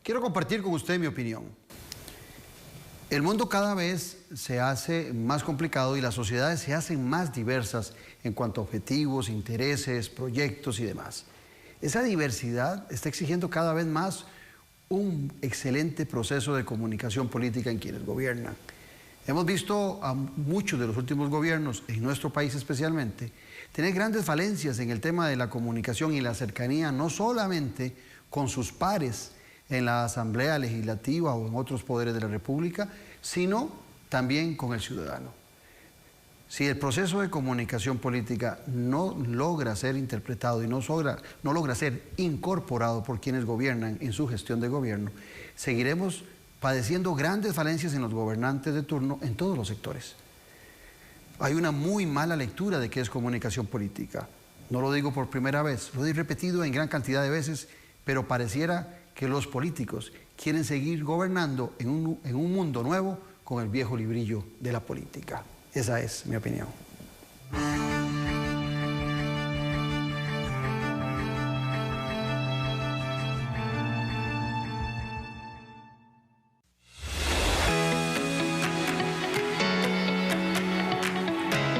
Quiero compartir con usted mi opinión. El mundo cada vez se hace más complicado y las sociedades se hacen más diversas en cuanto a objetivos, intereses, proyectos y demás. Esa diversidad está exigiendo cada vez más un excelente proceso de comunicación política en quienes gobiernan. Hemos visto a muchos de los últimos gobiernos, en nuestro país especialmente, tener grandes falencias en el tema de la comunicación y la cercanía, no solamente con sus pares en la Asamblea Legislativa o en otros poderes de la República, sino también con el ciudadano. Si el proceso de comunicación política no logra ser interpretado y no logra ser incorporado por quienes gobiernan en su gestión de gobierno, seguiremos padeciendo grandes falencias en los gobernantes de turno en todos los sectores. Hay una muy mala lectura de qué es comunicación política. No lo digo por primera vez, lo he repetido en gran cantidad de veces, pero pareciera que los políticos quieren seguir gobernando en un mundo nuevo con el viejo librillo de la política. Esa es mi opinión.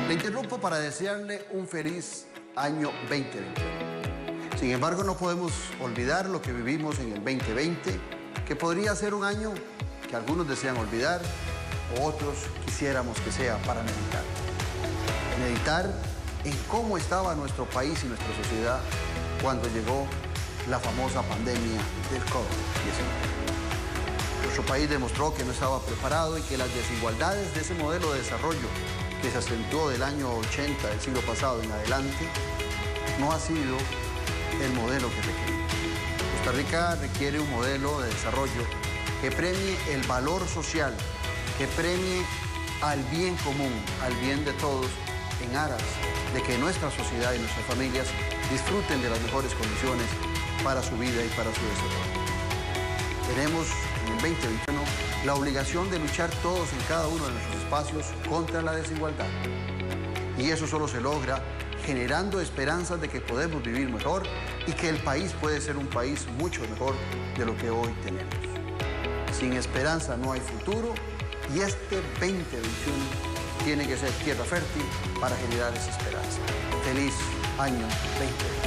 Le interrumpo para desearle un feliz año 2021. Sin embargo, no podemos olvidar lo que vivimos en el 2020, que podría ser un año que algunos desean olvidar o otros quisiéramos que sea para meditar. Meditar en cómo estaba nuestro país y nuestra sociedad cuando llegó la famosa pandemia del COVID-19. Nuestro país demostró que no estaba preparado y que las desigualdades de ese modelo de desarrollo que se acentuó del año 80 del siglo pasado en adelante no ha sido el modelo que requiere. Costa Rica requiere un modelo de desarrollo que premie el valor social, que premie al bien común, al bien de todos, en aras de que nuestra sociedad y nuestras familias disfruten de las mejores condiciones para su vida y para su desarrollo. Tenemos en el 2021 la obligación de luchar todos en cada uno de nuestros espacios contra la desigualdad. Y eso solo se logra generando esperanzas de que podemos vivir mejor y que el país puede ser un país mucho mejor de lo que hoy tenemos. Sin esperanza no hay futuro y este 2021 tiene que ser tierra fértil para generar esa esperanza. Feliz año 2021.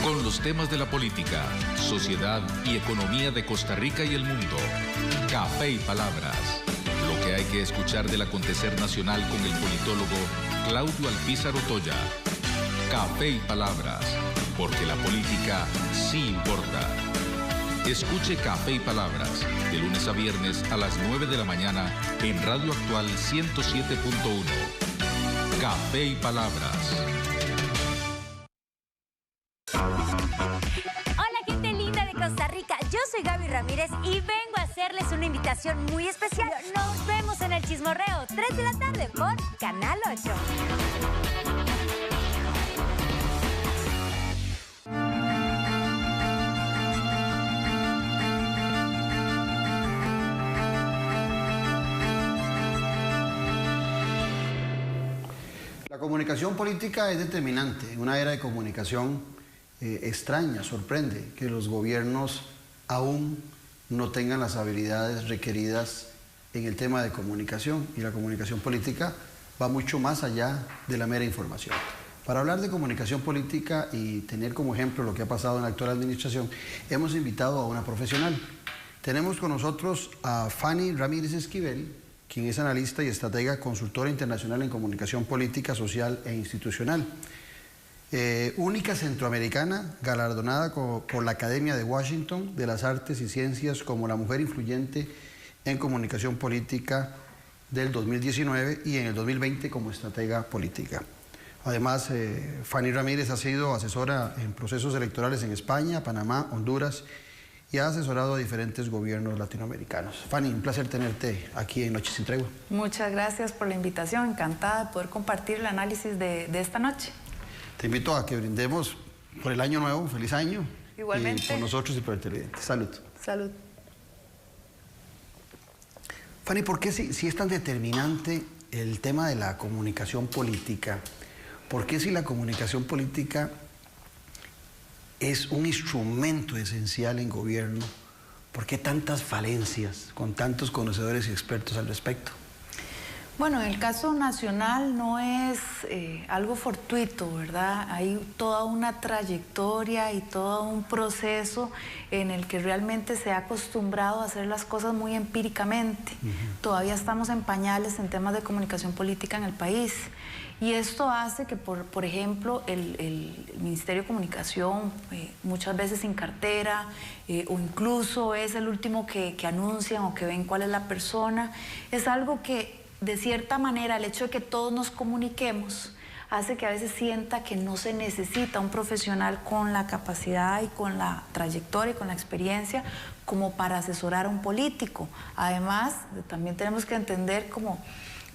Con los temas de la política, sociedad y economía de Costa Rica y el mundo. Café y Palabras. Lo que hay que escuchar del acontecer nacional con el politólogo Claudio Alpizar Otoya. Café y Palabras, porque la política sí importa. Escuche Café y Palabras, de lunes a viernes a las 9 de la mañana en Radio Actual 107.1. Café y Palabras. Hola gente linda de Costa Rica, yo soy Gaby Ramírez y vengo a hacerles una invitación muy especial. Nos vemos en el Chismorreo, 3 de la tarde por Canal 8. La comunicación política es determinante. En una era de comunicación extraña, sorprende que los gobiernos aún no tengan las habilidades requeridas en el tema de comunicación. Y la comunicación política va mucho más allá de la mera información. Para hablar de comunicación política y tener como ejemplo lo que ha pasado en la actual administración, hemos invitado a una profesional. Tenemos con nosotros a Fanny Ramírez Esquivel, quien es analista y estratega consultora internacional en comunicación política, social e institucional. Única centroamericana galardonada por la Academia de Washington de las Artes y Ciencias como la mujer influyente en comunicación política del 2019 y en el 2020 como estratega política. Además, Fanny Ramírez ha sido asesora en procesos electorales en España, Panamá, Honduras y ha asesorado a diferentes gobiernos latinoamericanos. Fanny, un placer tenerte aquí en Noches sin Tregua. Muchas gracias por la invitación, encantada de poder compartir el análisis de esta noche. Te invito a que brindemos por el año nuevo, feliz año. Igualmente. Y por nosotros y por el televidente. Salud. Salud. Fanny, ¿por qué si es tan determinante el tema de la comunicación política? ¿Por qué si la comunicación política es un instrumento esencial en gobierno? ¿Por qué tantas falencias con tantos conocedores y expertos al respecto? Bueno, en el caso nacional no es algo fortuito, ¿verdad? Hay toda una trayectoria y todo un proceso en el que realmente se ha acostumbrado a hacer las cosas muy empíricamente. Todavía estamos en pañales en temas de comunicación política en el país. Y esto hace que, por ejemplo, el Ministerio de Comunicación, muchas veces sin cartera, o incluso es el último que anuncian o que ven cuál es la persona, es algo que, de cierta manera, el hecho de que todos nos comuniquemos hace que a veces sienta que no se necesita un profesional con la capacidad y con la trayectoria y con la experiencia como para asesorar a un político. Además, también tenemos que entender como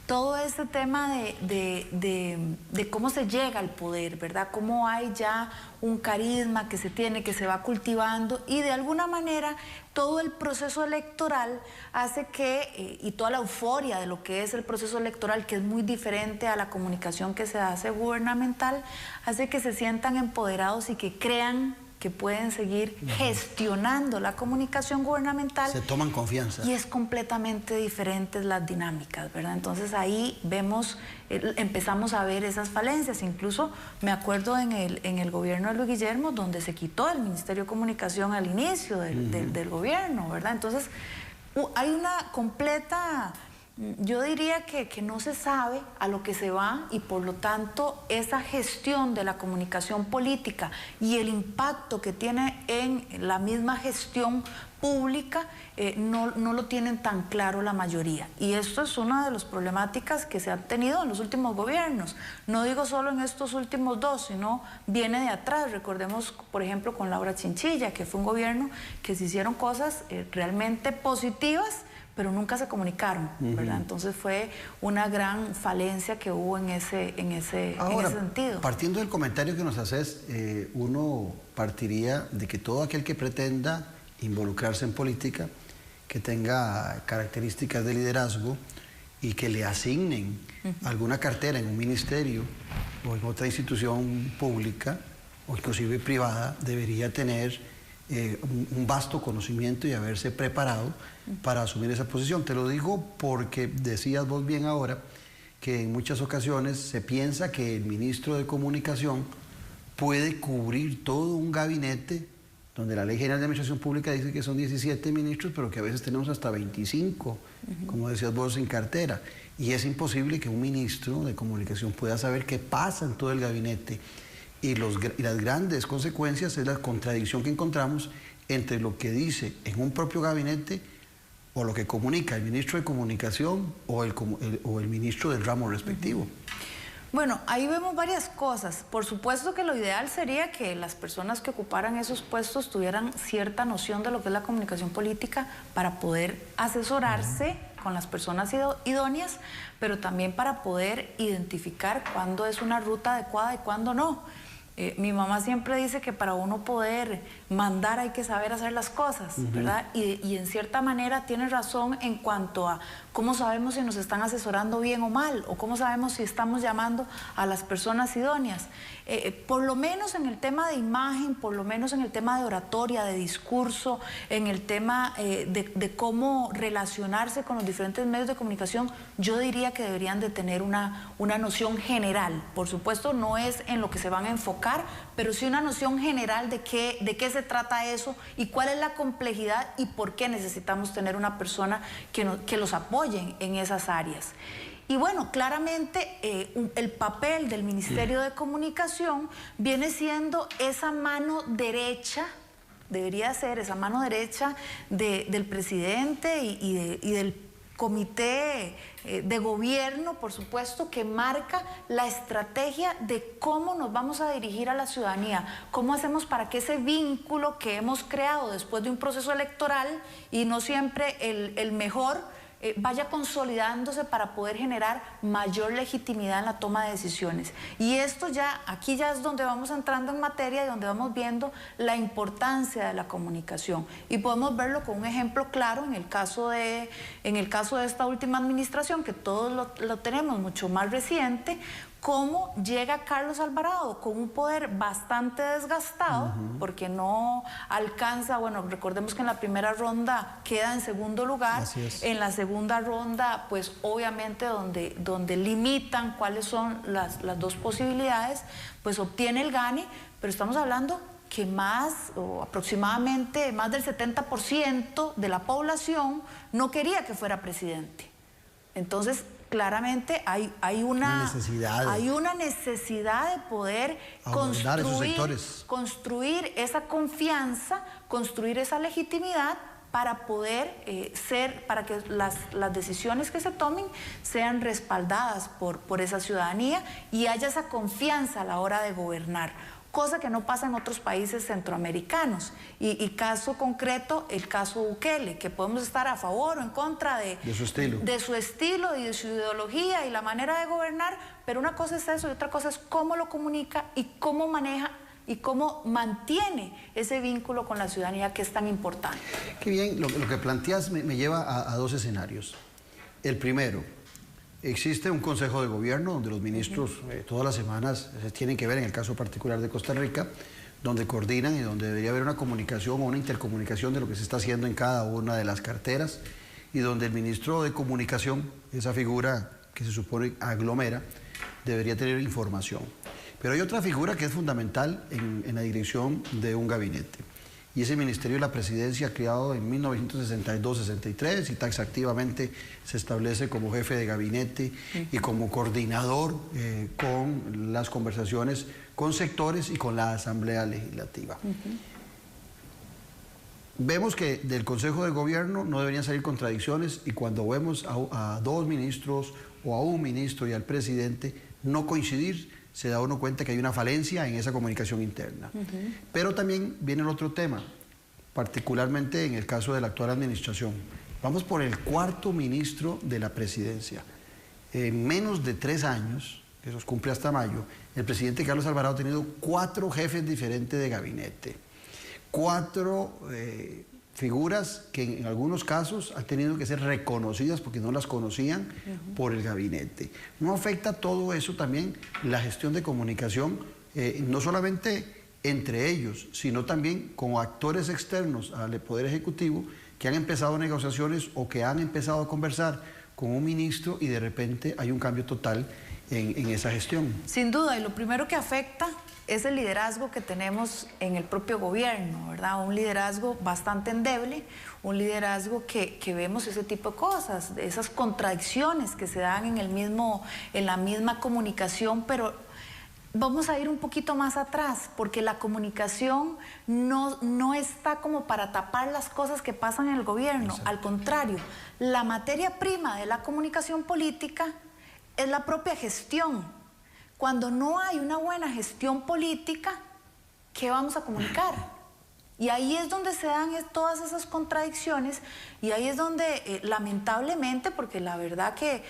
todo este tema de cómo se llega al poder, ¿verdad? Cómo hay ya un carisma que se tiene, que se va cultivando, y de alguna manera todo el proceso electoral hace que, y toda la euforia de lo que es el proceso electoral, que es muy diferente a la comunicación que se hace gubernamental, hace que se sientan empoderados y que crean que pueden seguir gestionando la comunicación gubernamental. Se toman confianza. Y es completamente diferentes las dinámicas, ¿verdad? Entonces ahí vemos, empezamos a ver esas falencias. Incluso me acuerdo en el gobierno de Luis Guillermo, donde se quitó el Ministerio de Comunicación al inicio del gobierno, ¿verdad? Entonces hay una completa... Yo diría que no se sabe a lo que se va, y por lo tanto esa gestión de la comunicación política y el impacto que tiene en la misma gestión pública no lo tienen tan claro la mayoría. Y esto es una de las problemáticas que se han tenido en los últimos gobiernos. No digo solo en estos últimos dos, sino viene de atrás. Recordemos, por ejemplo, con Laura Chinchilla, que fue un gobierno que se hicieron cosas realmente positivas, pero nunca se comunicaron, ¿verdad? Entonces fue una gran falencia que hubo en ese sentido. Partiendo del comentario que nos haces, uno partiría de que todo aquel que pretenda involucrarse en política, que tenga características de liderazgo y que le asignen alguna cartera en un ministerio o en otra institución pública o inclusive privada, debería tener un vasto conocimiento y haberse preparado para asumir esa posición. Te lo digo porque decías vos bien ahora que en muchas ocasiones se piensa que el ministro de Comunicación puede cubrir todo un gabinete, donde la Ley General de Administración Pública dice que son 17 ministros, pero que a veces tenemos hasta 25, como decías vos, sin cartera. Y es imposible que un ministro de Comunicación pueda saber qué pasa en todo el gabinete. Y las grandes consecuencias es la contradicción que encontramos entre lo que dice en un propio gabinete o lo que comunica el ministro de Comunicación o el ministro del ramo respectivo. Bueno, ahí vemos varias cosas. Por supuesto que lo ideal sería que las personas que ocuparan esos puestos tuvieran cierta noción de lo que es la comunicación política para poder asesorarse con las personas idóneas, pero también para poder identificar cuándo es una ruta adecuada y cuándo no. Mi mamá siempre dice que para uno poder mandar hay que saber hacer las cosas, ¿verdad? Y en cierta manera tiene razón en cuanto a cómo sabemos si nos están asesorando bien o mal, o cómo sabemos si estamos llamando a las personas idóneas. Por lo menos en el tema de imagen, por lo menos en el tema de oratoria, de discurso, en el tema de cómo relacionarse con los diferentes medios de comunicación, yo diría que deberían de tener una noción general. Por supuesto, no es en lo que se van a enfocar, pero sí una noción general de qué se trata eso y cuál es la complejidad y por qué necesitamos tener una persona que los apoye en esas áreas. Y bueno, claramente el papel del Ministerio de Comunicación viene siendo esa mano derecha debería ser esa mano derecha del presidente y del comité de gobierno, por supuesto, que marca la estrategia de cómo nos vamos a dirigir a la ciudadanía, cómo hacemos para que ese vínculo que hemos creado después de un proceso electoral, y no siempre el mejor, vaya consolidándose para poder generar mayor legitimidad en la toma de decisiones. Y esto ya, aquí ya es donde vamos entrando en materia y donde vamos viendo la importancia de la comunicación. Y podemos verlo con un ejemplo claro en el caso de esta última administración, que todos lo tenemos mucho más reciente, cómo llega Carlos Alvarado con un poder bastante desgastado, porque no alcanza, bueno, recordemos que en la primera ronda queda en segundo lugar, en la segunda ronda, pues obviamente donde limitan cuáles son las dos posibilidades, pues obtiene el gane, pero estamos hablando que aproximadamente más del 70% de la población no quería que fuera presidente. Entonces, claramente hay una necesidad de poder construir esa confianza, construir esa legitimidad para poder para que las decisiones que se tomen sean respaldadas por esa ciudadanía y haya esa confianza a la hora de gobernar, cosa que no pasa en otros países centroamericanos. Y caso concreto, el caso Bukele, que podemos estar a favor o en contra de su estilo y de su ideología y la manera de gobernar, pero una cosa es eso y otra cosa es cómo lo comunica y cómo maneja y cómo mantiene ese vínculo con la ciudadanía, que es tan importante. Qué bien, lo que planteas me lleva a dos escenarios. El primero: existe un consejo de gobierno donde los ministros todas las semanas se tienen que ver, en el caso particular de Costa Rica, donde coordinan y donde debería haber una comunicación o una intercomunicación de lo que se está haciendo en cada una de las carteras, y donde el ministro de Comunicación, esa figura que se supone aglomera, debería tener información. Pero hay otra figura que es fundamental en la dirección de un gabinete, y ese Ministerio de la Presidencia, creado en 1962-63, y taxativamente se establece como jefe de gabinete y como coordinador con las conversaciones con sectores y con la Asamblea Legislativa. Vemos que del Consejo de Gobierno no deberían salir contradicciones, y cuando vemos a dos ministros o a un ministro y al presidente no coincidir, se da uno cuenta que hay una falencia en esa comunicación interna. Pero también viene el otro tema, particularmente en el caso de la actual administración. Vamos por el cuarto ministro de la presidencia. En menos de 3 años, que eso cumple hasta mayo, el presidente Carlos Alvarado ha tenido 4 jefes diferentes de gabinete, 4 figuras que en algunos casos han tenido que ser reconocidas porque no las conocían por el gabinete. ¿No afecta todo eso también la gestión de comunicación, no solamente entre ellos, sino también con actores externos al Poder Ejecutivo que han empezado negociaciones o que han empezado a conversar con un ministro y de repente hay un cambio total en esa gestión? Sin duda, y lo primero que afecta es el liderazgo que tenemos en el propio gobierno, ¿verdad? Un liderazgo bastante endeble, un liderazgo que vemos ese tipo de cosas, esas contradicciones que se dan en la misma comunicación, pero vamos a ir un poquito más atrás, porque la comunicación no está como para tapar las cosas que pasan en el gobierno. Exacto. Al contrario, la materia prima de la comunicación política es la propia gestión. Cuando no hay una buena gestión política, ¿qué vamos a comunicar? Y ahí es donde se dan todas esas contradicciones, y ahí es donde lamentablemente, porque la verdad que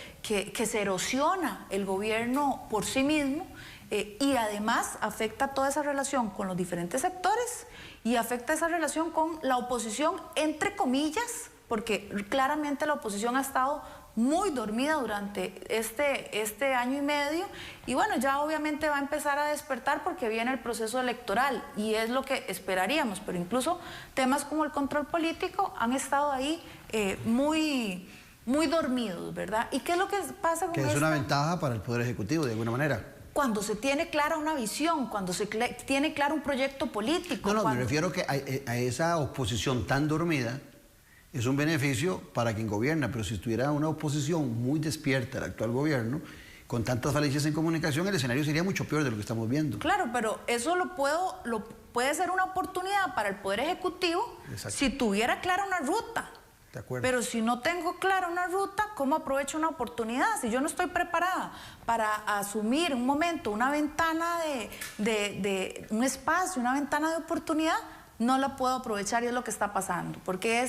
se erosiona el gobierno por sí mismo, y además afecta toda esa relación con los diferentes sectores y afecta esa relación con la oposición, entre comillas, porque claramente la oposición ha estado muy dormida durante este año y medio, y bueno, ya obviamente va a empezar a despertar porque viene el proceso electoral y es lo que esperaríamos, pero incluso temas como el control político han estado ahí muy dormidos, ¿verdad? ¿Y qué es lo que pasa con esto? Que es una ventaja para el Poder Ejecutivo, de alguna manera. Cuando se tiene clara una visión, cuando se tiene claro un proyecto político. No, me refiero que a esa oposición tan dormida es un beneficio para quien gobierna, pero si estuviera una oposición muy despierta, el actual gobierno, con tantas falencias en comunicación, el escenario sería mucho peor de lo que estamos viendo. Claro, pero eso puede ser una oportunidad para el Poder Ejecutivo. Exacto. Si tuviera clara una ruta. De acuerdo. Pero si no tengo clara una ruta, ¿cómo aprovecho una oportunidad? Si yo no estoy preparada para asumir un momento, una ventana de un espacio, una ventana de oportunidad, no la puedo aprovechar, y es lo que está pasando. Porque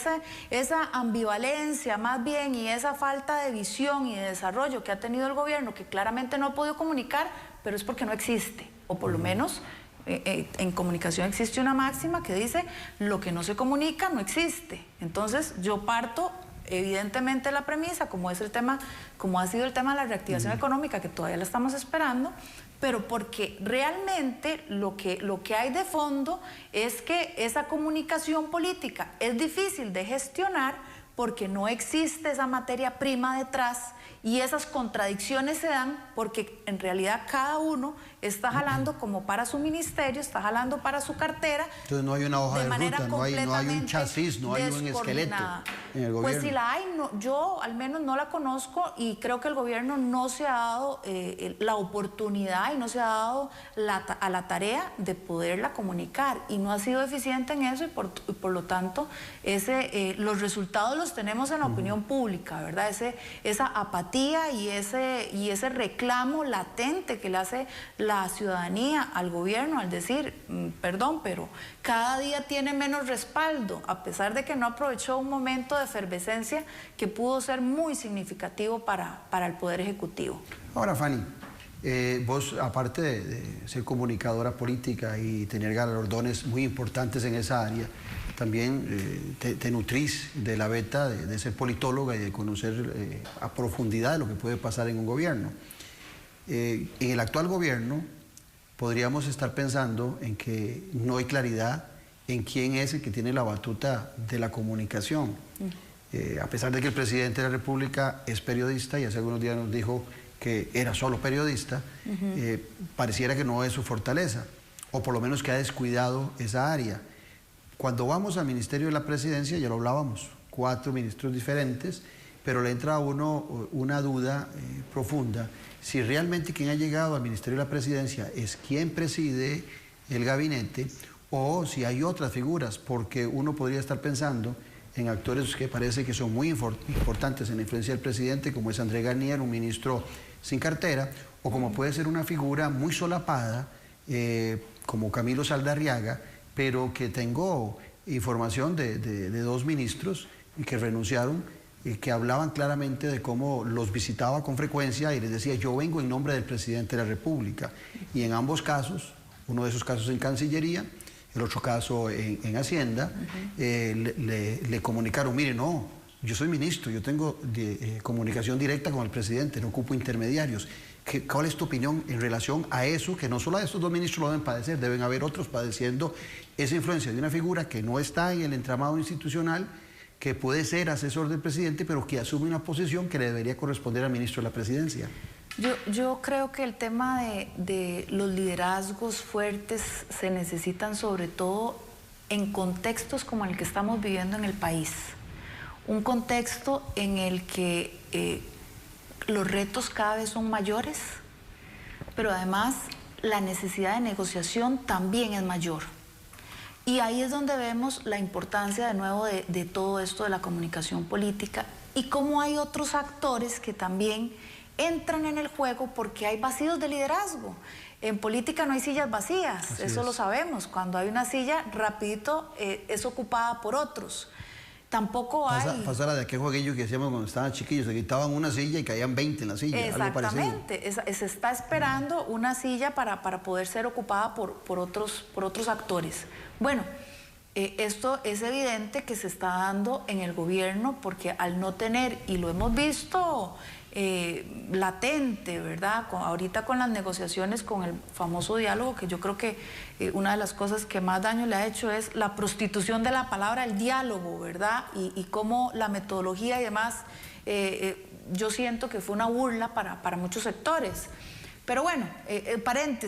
esa ambivalencia más bien, y esa falta de visión y de desarrollo que ha tenido el gobierno, que claramente no ha podido comunicar, pero es porque no existe, o por lo menos en comunicación existe una máxima que dice: lo que no se comunica no existe. Entonces yo parto evidentemente la premisa, como ha sido el tema de la reactivación económica, que todavía la estamos esperando, pero porque realmente lo que hay de fondo es que esa comunicación política es difícil de gestionar porque no existe esa materia prima detrás, y esas contradicciones se dan porque en realidad cada uno está jalando como para su ministerio, está jalando para su cartera. Entonces no hay una hoja de ruta, no hay un chasis, no hay un esqueleto en el gobierno. Pues si la hay, yo al menos no la conozco, y creo que el gobierno no se ha dado la oportunidad y no se ha dado a la tarea de poderla comunicar, y no ha sido eficiente en eso, y por lo tanto los resultados los tenemos en la opinión pública, ¿verdad? Esa apatía y ese reclamo latente que le hace la ciudadanía al gobierno al decir: perdón, pero cada día tiene menos respaldo, a pesar de que no aprovechó un momento de efervescencia que pudo ser muy significativo para el Poder Ejecutivo. Ahora, Fanny, vos, aparte de ser comunicadora política y tener galardones muy importantes en esa área, también te nutrís de la beta de ser politóloga y de conocer a profundidad lo que puede pasar en un gobierno. En el actual gobierno podríamos estar pensando en que no hay claridad en quién es el que tiene la batuta de la comunicación. A pesar de que el presidente de la República es periodista y hace algunos días nos dijo que era solo periodista, pareciera que no es su fortaleza, o por lo menos que ha descuidado esa área. Cuando vamos al Ministerio de la Presidencia, ya lo hablábamos, 4 ministros diferentes, pero le entra a uno una duda profunda, si realmente quien ha llegado al Ministerio de la Presidencia es quien preside el gabinete, o si hay otras figuras, porque uno podría estar pensando en actores que parece que son muy importantes en la influencia del presidente, como es André Garnier, un ministro sin cartera, o como puede ser una figura muy solapada, como Camilo Saldarriaga, pero que tengo información de 2 ministros que renunciaron, que hablaban claramente de cómo los visitaba con frecuencia y les decía: yo vengo en nombre del presidente de la República. Y en ambos casos, uno de esos casos en Cancillería, el otro caso en Hacienda, le comunicaron: mire, no, yo soy ministro, yo tengo comunicación directa con el presidente, no ocupo intermediarios. ¿Cuál es tu opinión en relación a eso? Que no solo a estos 2 ministros lo deben padecer, deben haber otros padeciendo esa influencia de una figura que no está en el entramado institucional, que puede ser asesor del presidente, pero que asume una posición que le debería corresponder al ministro de la Presidencia. Yo creo que el tema de los liderazgos fuertes se necesitan sobre todo en contextos como el que estamos viviendo en el país. Un contexto en el que los retos cada vez son mayores, pero además la necesidad de negociación también es mayor. Y ahí es donde vemos la importancia de nuevo de todo esto de la comunicación política, y cómo hay otros actores que también entran en el juego porque hay vacíos de liderazgo. En política no hay sillas vacías, eso lo sabemos. Cuando hay una silla, rapidito es ocupada por otros. Tampoco hay... Pasa la de aquel jueguillo que hacíamos cuando estaban chiquillos, se quitaban una silla y caían 20 en la silla. Exactamente, se está esperando una silla para poder ser ocupada por otros actores. Bueno, esto es evidente que se está dando en el gobierno porque al no tener, y lo hemos visto latente, ¿verdad? Ahorita con las negociaciones, con el famoso diálogo, que yo creo que una de las cosas que más daño le ha hecho es la prostitución de la palabra, el diálogo, ¿verdad? Y cómo la metodología y demás, yo siento que fue una burla para muchos sectores. Pero bueno,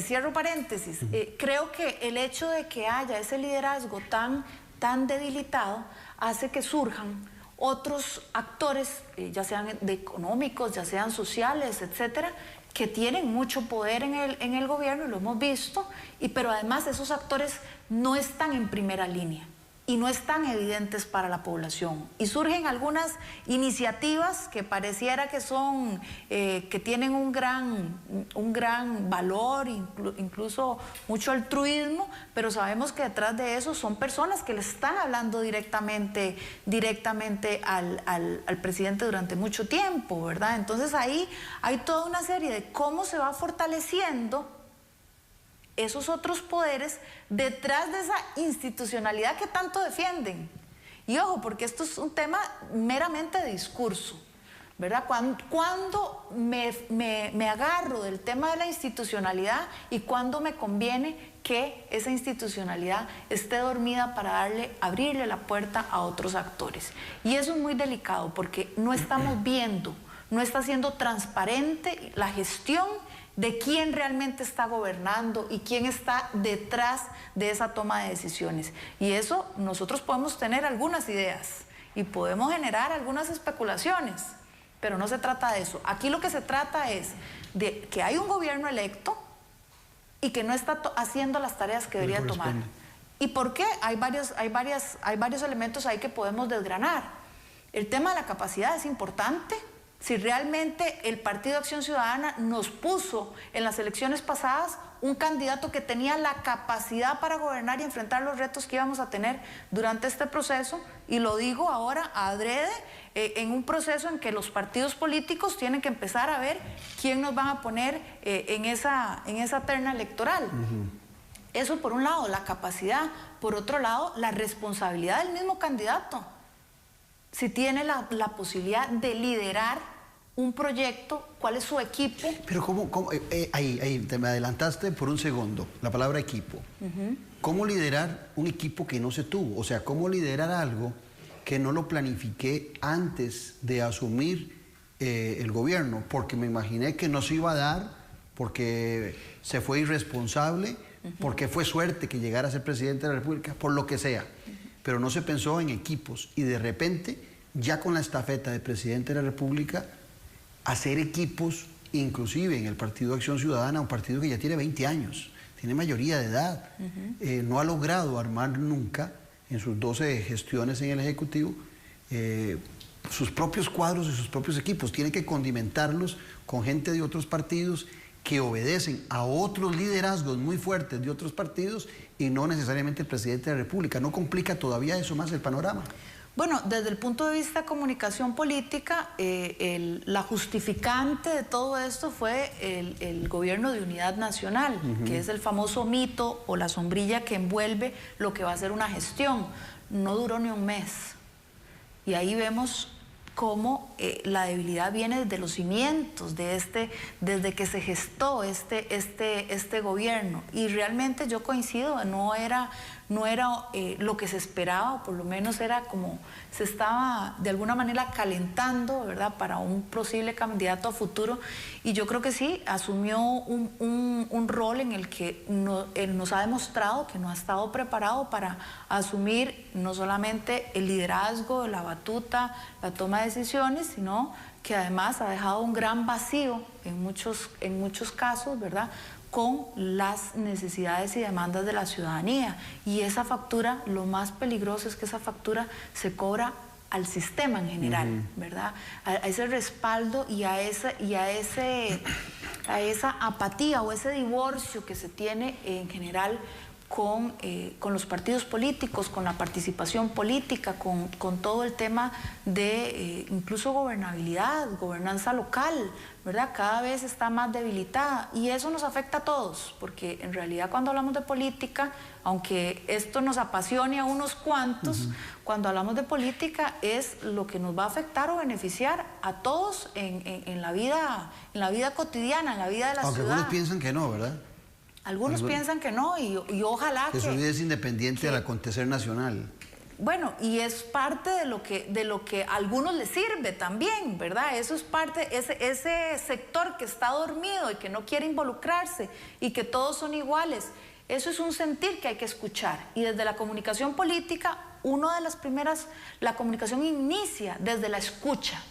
cierro paréntesis, creo que el hecho de que haya ese liderazgo tan debilitado hace que surjan otros actores, ya sean económicos, ya sean sociales, etcétera, que tienen mucho poder en el gobierno, y lo hemos visto, pero además esos actores no están en primera línea y no están evidentes para la población. Y surgen algunas iniciativas que pareciera que son, que tienen un gran valor, incluso mucho altruismo, pero sabemos que detrás de eso son personas que le están hablando directamente al presidente durante mucho tiempo, ¿verdad? Entonces ahí hay toda una serie de cómo se va fortaleciendo esos otros poderes detrás de esa institucionalidad que tanto defienden. Y ojo, porque esto es un tema meramente de discurso, ¿verdad? Cuando me agarro del tema de la institucionalidad y cuando me conviene que esa institucionalidad esté dormida para abrirle la puerta a otros actores. Y eso es muy delicado porque no estamos viendo, no está siendo transparente la gestión de quién realmente está gobernando y quién está detrás de esa toma de decisiones. Y eso nosotros podemos tener algunas ideas y podemos generar algunas especulaciones, pero no se trata de eso. Aquí lo que se trata es de que hay un gobierno electo y que no está haciendo las tareas que debería tomar. ¿Y por qué? Hay varios elementos ahí que podemos desgranar. El tema de la capacidad es importante. Si realmente el Partido Acción Ciudadana nos puso en las elecciones pasadas un candidato que tenía la capacidad para gobernar y enfrentar los retos que íbamos a tener durante este proceso, y lo digo ahora adrede, en un proceso en que los partidos políticos tienen que empezar a ver quién nos van a poner en esa terna electoral. Eso por un lado, la capacidad. Por otro lado, la responsabilidad del mismo candidato. Si tiene la posibilidad de liderar un proyecto, ¿cuál es su equipo? Pero ahí te me adelantaste por un segundo, la palabra equipo. ¿Cómo liderar un equipo que no se tuvo? O sea, ¿cómo liderar algo que no lo planifiqué antes de asumir el gobierno? Porque me imaginé que no se iba a dar, porque se fue irresponsable, porque fue suerte que llegara a ser presidente de la República, por lo que sea. Pero no se pensó en equipos, y de repente, ya con la estafeta de presidente de la República, hacer equipos, inclusive en el Partido Acción Ciudadana, un partido que ya tiene 20 años, tiene mayoría de edad, no ha logrado armar nunca, en sus 12 gestiones en el Ejecutivo, sus propios cuadros y sus propios equipos. Tiene que condimentarlos con gente de otros partidos que obedecen a otros liderazgos muy fuertes de otros partidos y no necesariamente el presidente de la República. ¿No complica todavía eso más el panorama? Bueno, desde el punto de vista de comunicación política, la justificante de todo esto fue el gobierno de unidad nacional, que es el famoso mito o la sombrilla que envuelve lo que va a ser una gestión. No duró ni un mes. Y ahí vemos cómo la debilidad viene desde los cimientos, desde que se gestó este gobierno. Y realmente yo coincido, no era lo que se esperaba, o por lo menos era como se estaba de alguna manera calentando, ¿verdad?, para un posible candidato a futuro. Y yo creo que sí, asumió un rol en el que él nos ha demostrado que no ha estado preparado para asumir no solamente el liderazgo, la batuta, la toma de decisiones, sino que además ha dejado un gran vacío en muchos casos, ¿verdad?, con las necesidades y demandas de la ciudadanía. Y esa factura, lo más peligroso es que esa factura se cobra al sistema en general, ¿verdad? A ese respaldo y a esa apatía o ese divorcio que se tiene en general con los partidos políticos, con la participación política, con todo el tema de incluso gobernabilidad, gobernanza local, ¿verdad? Cada vez está más debilitada, y eso nos afecta a todos, porque en realidad cuando hablamos de política, aunque esto nos apasione a unos cuantos, cuando hablamos de política es lo que nos va a afectar o beneficiar a todos en la vida cotidiana, en la vida de la ciudad. Aunque algunos piensan que no, ¿verdad? Algunos piensan que no, y ojalá que su vida es independiente del acontecer nacional. Bueno, y es parte de lo que a algunos les sirve también, ¿verdad? Eso es parte, ese sector que está dormido y que no quiere involucrarse y que todos son iguales. Eso es un sentir que hay que escuchar. Y desde la comunicación política, una de las primeras, la comunicación inicia desde la escucha.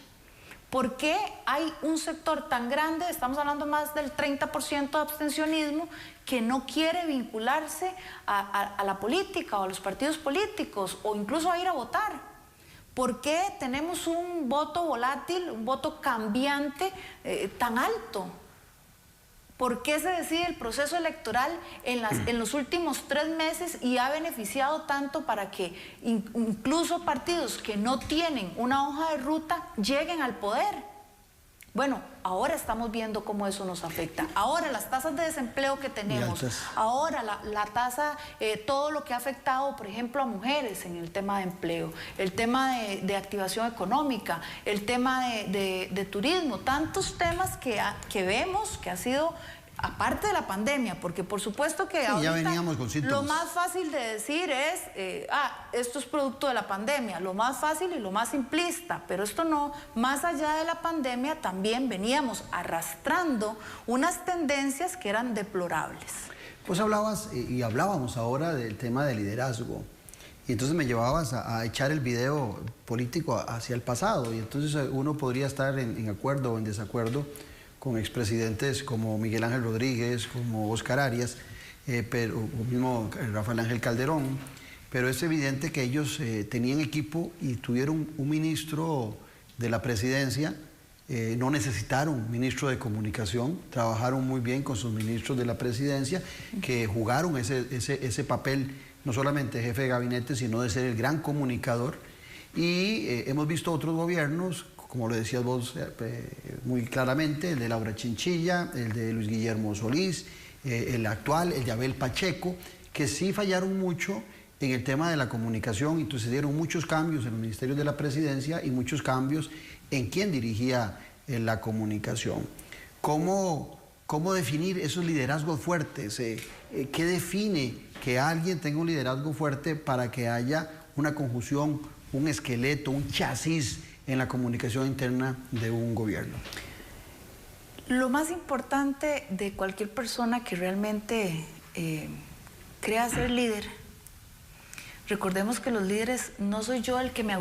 ¿Por qué hay un sector tan grande, estamos hablando más del 30% de abstencionismo, que no quiere vincularse a la política o a los partidos políticos o incluso a ir a votar? ¿Por qué tenemos un voto volátil, un voto cambiante tan alto? ¿Por qué se decide el proceso electoral en los últimos 3 meses y ha beneficiado tanto para que incluso partidos que no tienen una hoja de ruta lleguen al poder? Bueno, ahora estamos viendo cómo eso nos afecta. Ahora las tasas de desempleo que tenemos, ahora la tasa, todo lo que ha afectado, por ejemplo, a mujeres en el tema de empleo, el tema de activación económica, el tema de turismo, tantos temas que vemos que ha sido... Aparte de la pandemia, porque por supuesto que sí, ya veníamos con síntomas. Lo más fácil de decir es, esto es producto de la pandemia, lo más fácil y lo más simplista, pero esto no, más allá de la pandemia también veníamos arrastrando unas tendencias que eran deplorables. Pues hablabas y hablábamos ahora del tema del liderazgo, y entonces me llevabas a echar el video político hacia el pasado, y entonces uno podría estar en acuerdo o en desacuerdo con expresidentes como Miguel Ángel Rodríguez, como Oscar Arias, o mismo Rafael Ángel Calderón, pero es evidente que ellos tenían equipo y tuvieron un ministro de la presidencia, no necesitaron ministro de comunicación, trabajaron muy bien con sus ministros de la presidencia, que jugaron ese papel, no solamente jefe de gabinete, sino de ser el gran comunicador, y hemos visto otros gobiernos, como lo decías vos muy claramente, el de Laura Chinchilla, el de Luis Guillermo Solís, el actual, el de Abel Pacheco, que sí fallaron mucho en el tema de la comunicación, entonces se dieron muchos cambios en los ministerios de la presidencia y muchos cambios en quién dirigía la comunicación. ¿Cómo definir esos liderazgos fuertes? ¿Qué define que alguien tenga un liderazgo fuerte para que haya una conjunción, un esqueleto, un chasis en la comunicación interna de un gobierno? Lo más importante de cualquier persona que realmente crea ser líder, recordemos que los líderes, no soy yo el que me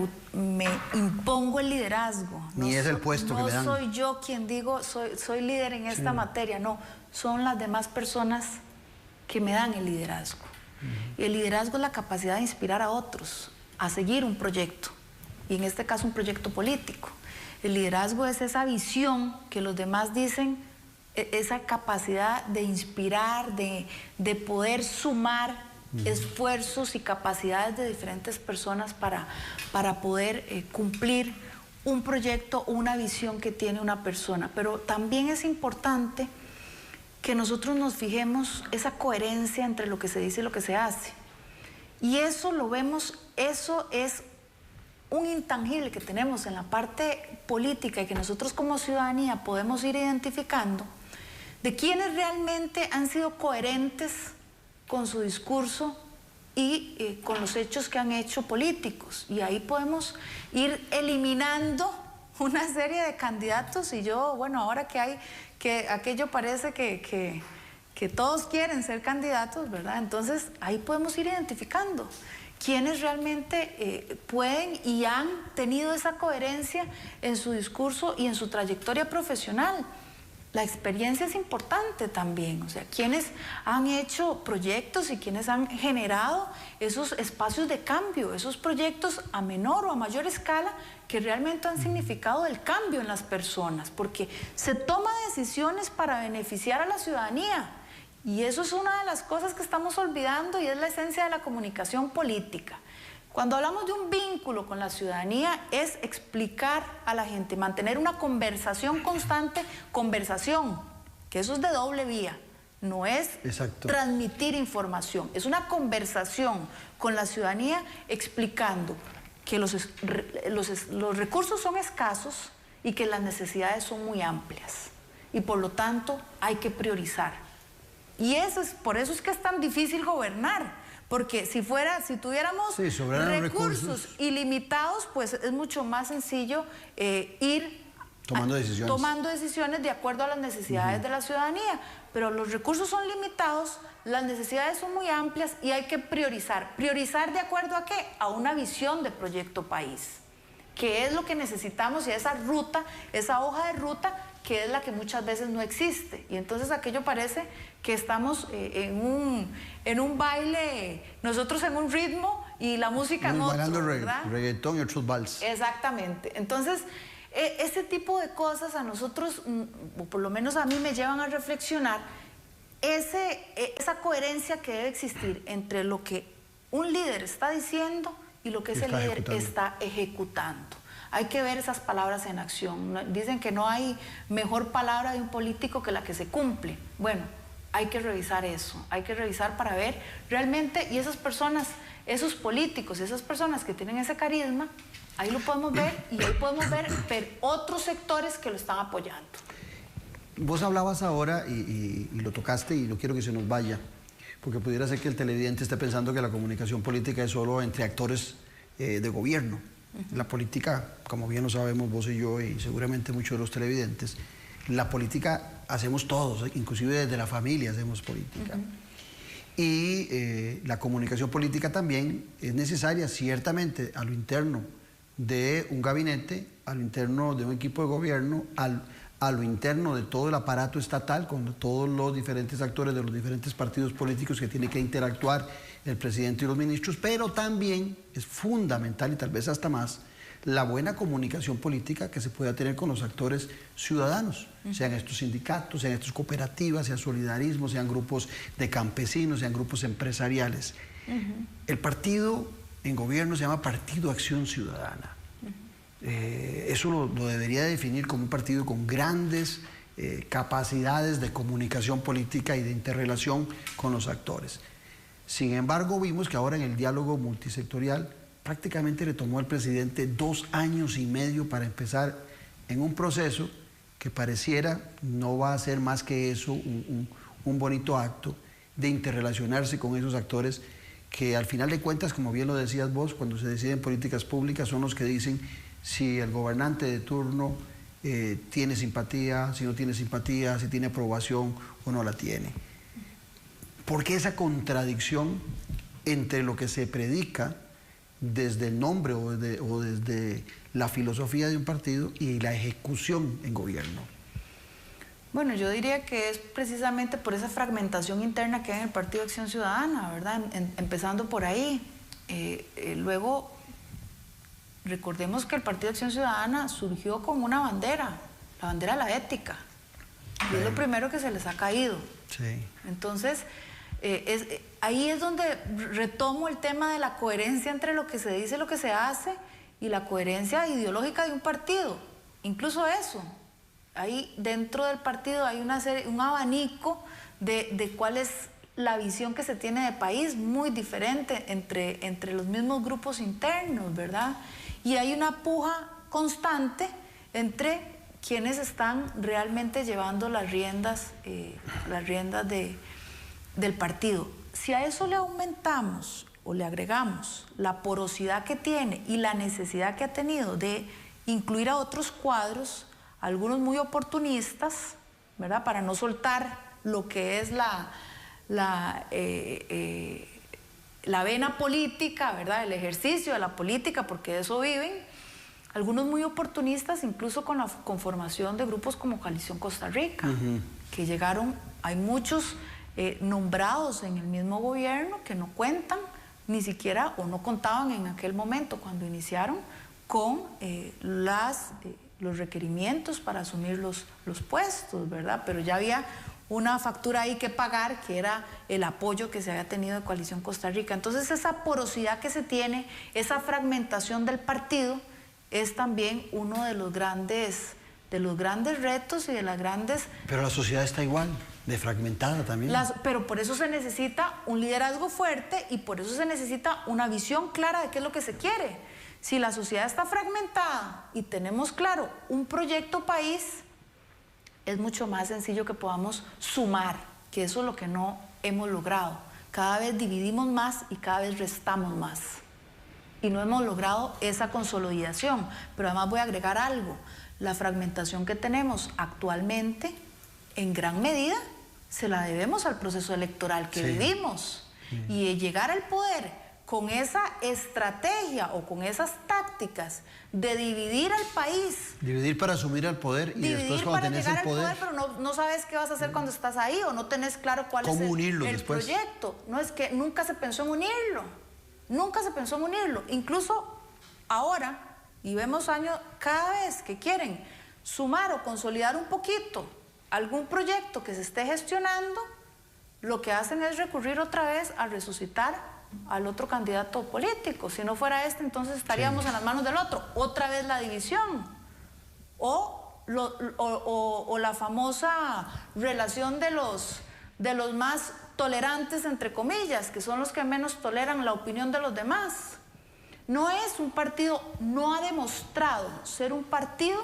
impongo el liderazgo. Ni es el puesto que me dan. No soy yo quien digo, soy líder en esta materia, no. Son las demás personas que me dan el liderazgo. Y el liderazgo es la capacidad de inspirar a otros a seguir un proyecto. Y en este caso un proyecto político. El liderazgo es esa visión que los demás dicen, esa capacidad de inspirar, de poder sumar esfuerzos y capacidades de diferentes personas para poder cumplir un proyecto o una visión que tiene una persona. Pero también es importante que nosotros nos fijemos esa coherencia entre lo que se dice y lo que se hace. Y eso lo vemos, eso es un intangible que tenemos en la parte política y que nosotros como ciudadanía podemos ir identificando de quienes realmente han sido coherentes con su discurso y con los hechos que han hecho políticos. Y ahí podemos ir eliminando una serie de candidatos y bueno, ahora que aquello parece que todos quieren ser candidatos, ¿verdad? Entonces ahí podemos ir identificando quienes realmente pueden y han tenido esa coherencia en su discurso y en su trayectoria profesional. La experiencia es importante también, o sea, quienes han hecho proyectos y quienes han generado esos espacios de cambio, esos proyectos a menor o a mayor escala que realmente han significado el cambio en las personas, porque se toman decisiones para beneficiar a la ciudadanía. Y eso es una de las cosas que estamos olvidando y es la esencia de la comunicación política. Cuando hablamos de un vínculo con la ciudadanía es explicar a la gente, mantener una conversación constante, que eso es de doble vía, no es transmitir información, es una conversación con la ciudadanía explicando que los recursos son escasos y que las necesidades son muy amplias y por lo tanto hay que priorizar. Y por eso es que es tan difícil gobernar, porque si tuviéramos recursos ilimitados, pues es mucho más sencillo ir tomando decisiones. Tomando decisiones de acuerdo a las necesidades de la ciudadanía. Pero los recursos son limitados, las necesidades son muy amplias y hay que priorizar. ¿Priorizar de acuerdo a qué? A una visión de proyecto país, que es lo que necesitamos, y esa ruta, esa hoja de ruta, que es la que muchas veces no existe. Y entonces aquello parece que estamos en un baile, nosotros en un ritmo y la música en otro, bailando reggaetón y otros vals. Exactamente. Entonces, ese tipo de cosas a nosotros, o por lo menos a mí, me llevan a reflexionar esa coherencia que debe existir entre lo que un líder está diciendo y lo que ese líder está ejecutando. Hay que ver esas palabras en acción. Dicen que no hay mejor palabra de un político que la que se cumple. Bueno, hay que revisar eso, hay que revisar para ver realmente, y esas personas, esos políticos, esas personas que tienen ese carisma, ahí lo podemos ver, y ahí podemos ver otros sectores que lo están apoyando. Vos hablabas ahora y lo tocaste, y no quiero que se nos vaya, porque pudiera ser que el televidente esté pensando que la comunicación política es solo entre actores de gobierno. La política, como bien lo sabemos vos y yo, y seguramente muchos de los televidentes, la política hacemos todos, inclusive desde la familia hacemos política. Y la comunicación política también es necesaria, ciertamente, a lo interno de un gabinete, a lo interno de un equipo de gobierno, a lo interno de todo el aparato estatal, con todos los diferentes actores de los diferentes partidos políticos que tienen que interactuar el presidente y los ministros, pero también es fundamental, y tal vez hasta más, la buena comunicación política que se pueda tener con los actores ciudadanos, sean estos sindicatos, sean estas cooperativas, sean solidarismo, sean grupos de campesinos, sean grupos empresariales. El partido en gobierno se llama Partido Acción Ciudadana. Eso lo debería definir como un partido con grandes capacidades de comunicación política y de interrelación con los actores. Sin embargo, vimos que ahora en el diálogo multisectorial prácticamente le tomó al presidente 2 años y medio para empezar en un proceso que pareciera no va a ser más que eso, un bonito acto de interrelacionarse con esos actores que al final de cuentas, como bien lo decías vos, cuando se deciden políticas públicas son los que dicen si el gobernante de turno tiene simpatía, si no tiene simpatía, si tiene aprobación o no la tiene. ¿Por qué esa contradicción entre lo que se predica desde el nombre o desde la filosofía de un partido y la ejecución en gobierno? Bueno, yo diría que es precisamente por esa fragmentación interna que hay en el Partido Acción Ciudadana, ¿verdad? Empezando por ahí. Luego, recordemos que el Partido Acción Ciudadana surgió con una bandera, la bandera de la ética. Y es lo primero que se les ha caído. Sí. Entonces, ahí es donde retomo el tema de la coherencia entre lo que se dice y lo que se hace, y la coherencia ideológica de un partido. Incluso eso. Ahí dentro del partido hay un abanico de cuál es la visión que se tiene de país, muy diferente entre los mismos grupos internos, ¿verdad? Y hay una puja constante entre quienes están realmente llevando las riendas del partido. Si a eso le aumentamos o le agregamos la porosidad que tiene y la necesidad que ha tenido de incluir a otros cuadros, algunos muy oportunistas, ¿verdad?, para no soltar lo que es la vena política, ¿verdad?, el ejercicio de la política, porque de eso viven. Algunos muy oportunistas, incluso con la conformación de grupos como Coalición Costa Rica, que llegaron, hay muchos nombrados en el mismo gobierno que no cuentan ni siquiera, o no contaban en aquel momento cuando iniciaron con los requerimientos para asumir los puestos, ¿verdad? Pero ya había una factura ahí que pagar, que era el apoyo que se había tenido de Coalición Costa Rica. Entonces, esa porosidad que se tiene, esa fragmentación del partido, es también uno de los grandes retos y de las grandes... Pero la sociedad está igual, de fragmentada también. Pero por eso se necesita un liderazgo fuerte, y por eso se necesita una visión clara de qué es lo que se quiere. Si la sociedad está fragmentada y tenemos claro un proyecto país, es mucho más sencillo que podamos sumar, que eso es lo que no hemos logrado. Cada vez dividimos más y cada vez restamos más. Y no hemos logrado esa consolidación. Pero además voy a agregar algo. La fragmentación que tenemos actualmente, en gran medida, se la debemos al proceso electoral que vivimos. Y llegar al poder con esa estrategia o con esas tácticas de dividir al país. Dividir para asumir el poder y después cuando tenés el poder... pero no sabes qué vas a hacer cuando estás ahí o no tenés claro cuál es el proyecto. No, es que nunca se pensó en unirlo. Nunca se pensó en unirlo. Incluso ahora, y vemos años, cada vez que quieren sumar o consolidar un poquito algún proyecto que se esté gestionando, lo que hacen es recurrir otra vez a resucitar al otro candidato político. Si no fuera este, entonces estaríamos en las manos del otro. Otra vez la división. O la famosa relación de los más tolerantes, entre comillas, que son los que menos toleran la opinión de los demás. No es un partido, no ha demostrado ser un partido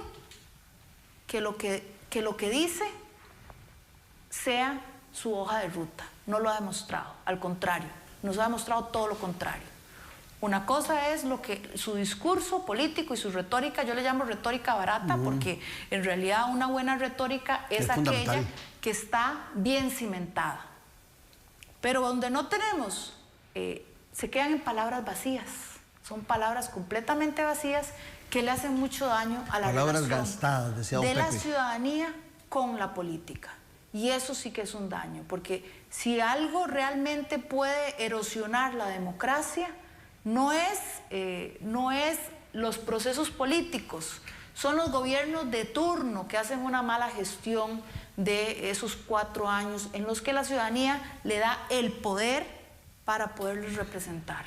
que lo que dice sea su hoja de ruta. No lo ha demostrado, al contrario, nos ha demostrado todo lo contrario. Una cosa es su discurso político y su retórica, yo le llamo retórica barata, porque en realidad una buena retórica es aquella que está bien cimentada. Pero donde no tenemos, se quedan en palabras vacías. Son palabras completamente vacías que le hacen mucho daño a la relación gastadas, decía don de Pepe, la ciudadanía con la política. Y eso sí que es un daño, porque si algo realmente puede erosionar la democracia, no es los procesos políticos, son los gobiernos de turno que hacen una mala gestión de esos 4 años en los que la ciudadanía le da el poder para poderlos representar.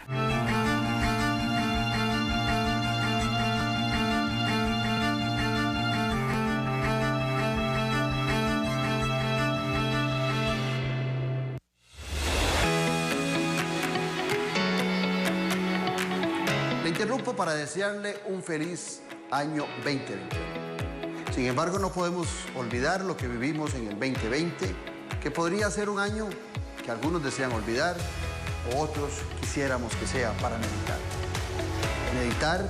Interrumpo para desearle un feliz año 2021. Sin embargo, no podemos olvidar lo que vivimos en el 2020, que podría ser un año que algunos desean olvidar o otros quisiéramos que sea para meditar. Meditar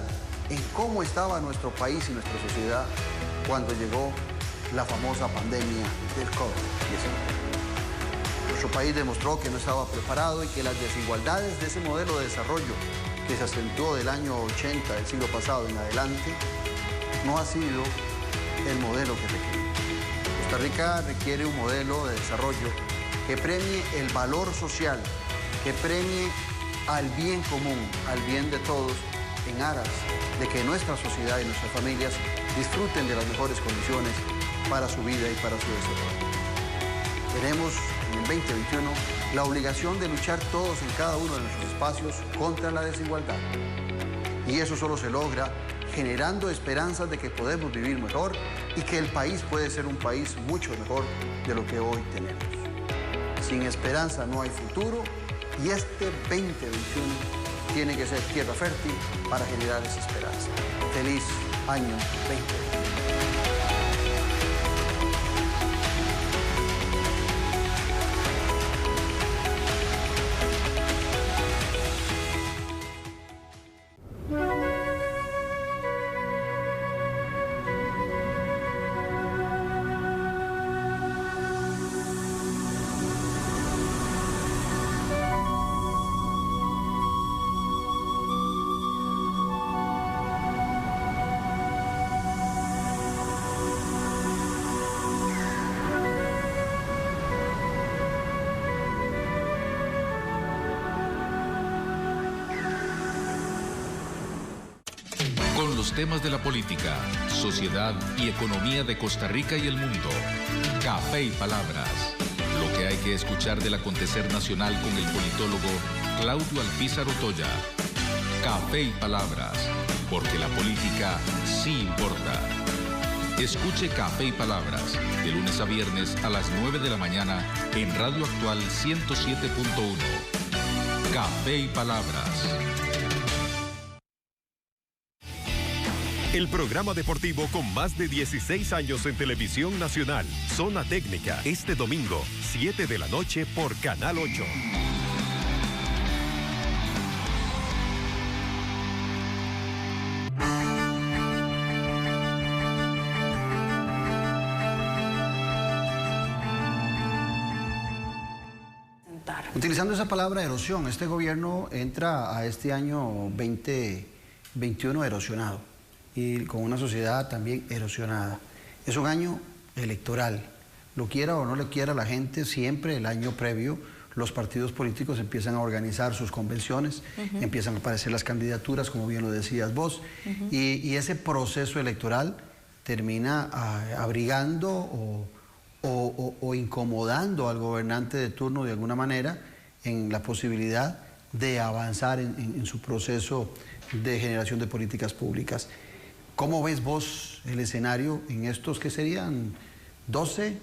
en cómo estaba nuestro país y nuestra sociedad cuando llegó la famosa pandemia del COVID-19. Nuestro país demostró que no estaba preparado y que las desigualdades de ese modelo de desarrollo que se acentuó del año 80 del siglo pasado en adelante, no ha sido el modelo que requiere. Costa Rica requiere un modelo de desarrollo que premie el valor social, que premie al bien común, al bien de todos, en aras de que nuestra sociedad y nuestras familias disfruten de las mejores condiciones para su vida y para su desarrollo. Tenemos en el 2021 la obligación de luchar todos en cada uno de nuestros espacios contra la desigualdad. Y eso solo se logra generando esperanzas de que podemos vivir mejor y que el país puede ser un país mucho mejor de lo que hoy tenemos. Sin esperanza no hay futuro y este 2021 tiene que ser tierra fértil para generar esa esperanza. Feliz año 2021. Con los temas de la política, sociedad y economía de Costa Rica y el mundo. Café y Palabras. Lo que hay que escuchar del acontecer nacional con el politólogo Claudio Alpizar Otoya. Café y Palabras, porque la política sí importa. Escuche Café y Palabras de lunes a viernes a las 9 de la mañana en Radio Actual 107.1. Café y Palabras. El programa deportivo con más de 16 años en televisión nacional. Zona Técnica, este domingo, 7 de la noche por Canal 8. Utilizando esa palabra erosión, este gobierno entra a este año 2021 erosionado y con una sociedad también erosionada. Es un año electoral, lo quiera o no lo quiera la gente, siempre el año previo los partidos políticos empiezan a organizar sus convenciones, empiezan a aparecer las candidaturas, como bien lo decías vos, y ese proceso electoral termina abrigando o incomodando al gobernante de turno de alguna manera en la posibilidad de avanzar en su proceso de generación de políticas públicas. ¿Cómo ves vos el escenario en estos que serían 12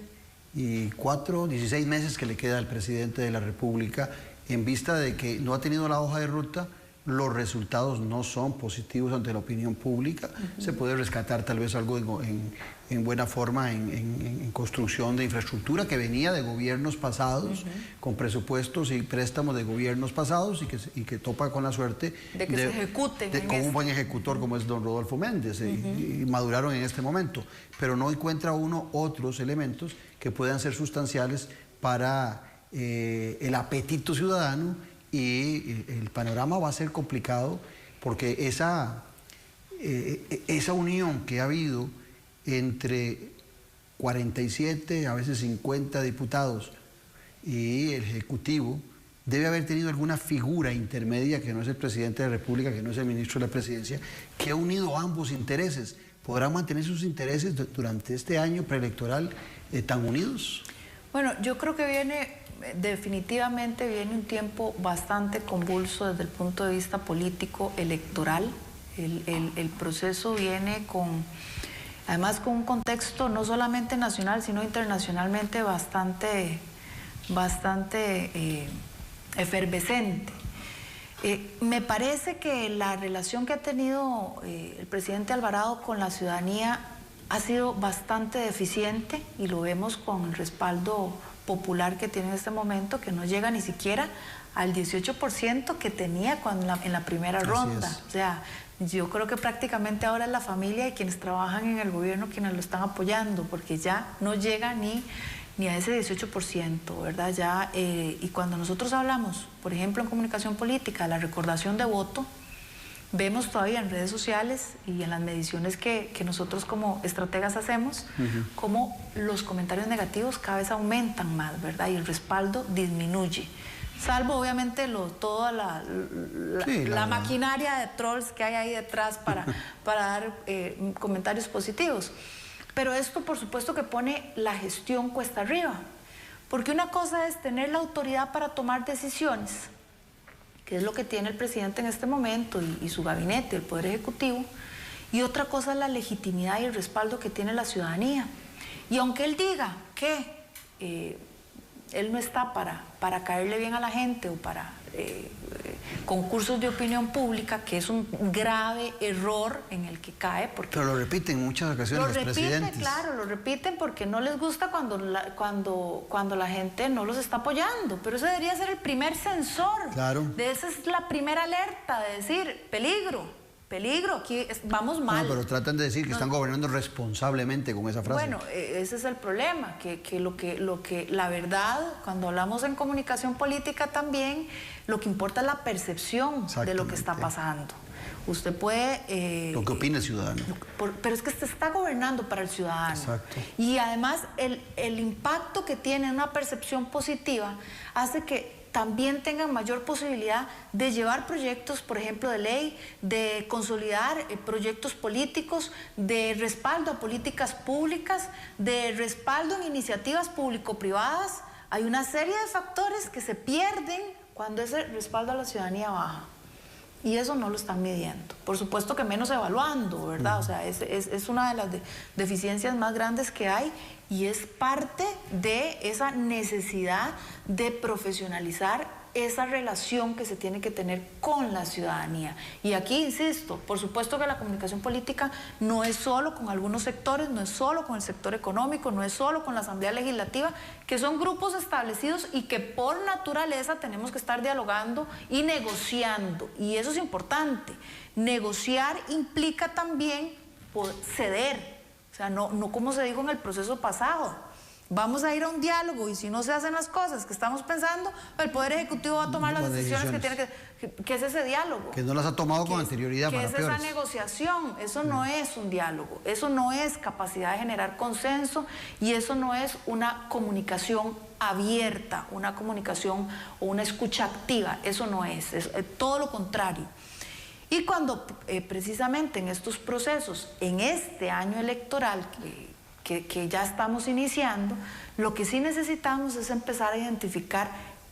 y 16 meses que le queda al presidente de la República, en vista de que no ha tenido la hoja de ruta, los resultados no son positivos ante la opinión pública? Se puede rescatar tal vez algo en buena forma en construcción de infraestructura que venía de gobiernos pasados, con presupuestos y préstamos de gobiernos pasados y que topa con la suerte de que se ejecuten con un buen ejecutor como es don Rodolfo Méndez, y maduraron en este momento, pero no encuentra uno otros elementos que puedan ser sustanciales para el apetito ciudadano, y el panorama va a ser complicado porque esa unión que ha habido entre 47, a veces 50 diputados y el Ejecutivo, debe haber tenido alguna figura intermedia que no es el presidente de la República, que no es el ministro de la Presidencia, que ha unido ambos intereses. ¿Podrán mantener sus intereses durante este año preelectoral tan unidos? Bueno, yo creo que definitivamente viene un tiempo bastante convulso desde el punto de vista político electoral. El proceso viene además con un contexto no solamente nacional, sino internacionalmente bastante efervescente. Me parece que la relación que ha tenido el presidente Alvarado con la ciudadanía ha sido bastante deficiente, y lo vemos con el respaldo popular que tiene en este momento, que no llega ni siquiera al 18% que tenía en la primera ronda. O sea, yo creo que prácticamente ahora es la familia y quienes trabajan en el gobierno quienes lo están apoyando, porque ya no llega ni a ese 18%, ¿verdad? Ya, y cuando nosotros hablamos, por ejemplo, en comunicación política, la recordación de voto, vemos todavía en redes sociales y en las mediciones que nosotros como estrategas hacemos, cómo los comentarios negativos cada vez aumentan más, ¿verdad? Y el respaldo disminuye. Salvo obviamente toda la maquinaria de trolls que hay ahí detrás para dar comentarios positivos. Pero esto por supuesto que pone la gestión cuesta arriba, porque una cosa es tener la autoridad para tomar decisiones, que es lo que tiene el presidente en este momento y su gabinete, el Poder Ejecutivo, y otra cosa es la legitimidad y el respaldo que tiene la ciudadanía. Y aunque él diga que él no está para caerle bien a la gente o para concursos de opinión pública, que es un grave error en el que cae. Pero lo repiten en muchas ocasiones los presidentes. Claro, lo repiten porque no les gusta cuando la gente no los está apoyando. Pero ese debería ser el primer sensor. Claro. Esa es la primera alerta de decir, peligro, aquí vamos mal. No, pero tratan de decir que están gobernando responsablemente con esa frase. Bueno, ese es el problema, que la verdad, cuando hablamos en comunicación política también, lo que importa es la percepción de lo que está pasando. Usted puede... lo que opina el ciudadano. Pero es que usted está gobernando para el ciudadano. Exacto. Y además el impacto que tiene una percepción positiva hace que también tengan mayor posibilidad de llevar proyectos, por ejemplo, de ley, de consolidar proyectos políticos, de respaldo a políticas públicas, de respaldo en iniciativas público-privadas. Hay una serie de factores que se pierden cuando ese respaldo a la ciudadanía baja. Y eso no lo están midiendo. Por supuesto que menos evaluando, ¿verdad? O sea, es una de las deficiencias más grandes que hay, y es parte de esa necesidad de profesionalizar esa relación que se tiene que tener con la ciudadanía. Y aquí, insisto, por supuesto que la comunicación política no es solo con algunos sectores, no es solo con el sector económico, no es solo con la Asamblea Legislativa, que son grupos establecidos y que por naturaleza tenemos que estar dialogando y negociando. Y eso es importante. Negociar implica también ceder. O sea, no como se dijo en el proceso pasado, Vamos a ir a un diálogo y si no se hacen las cosas que estamos pensando, el Poder Ejecutivo va a tomar las decisiones que tiene que... ¿Qué es ese diálogo? Que no las ha tomado con anterioridad para peores. ¿Qué es esa negociación? Eso no es un diálogo, eso no es capacidad de generar consenso y eso no es una comunicación abierta, una comunicación o una escucha activa, eso no es todo lo contrario. Y cuando precisamente en estos procesos, en este año electoral que ya estamos iniciando, lo que sí necesitamos es empezar a identificar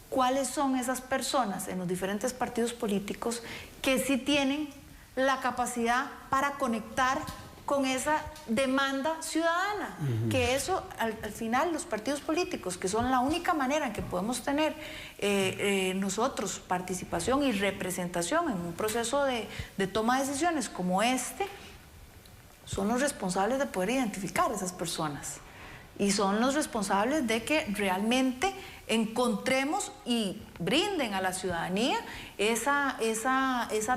cuáles son esas personas en los diferentes partidos políticos que sí tienen la capacidad para conectar con esa demanda ciudadana, que eso al final los partidos políticos, que son la única manera en que podemos tener nosotros participación y representación en un proceso de toma de decisiones como este, son los responsables de poder identificar a esas personas y son los responsables de que realmente encontremos y brinden a la ciudadanía esa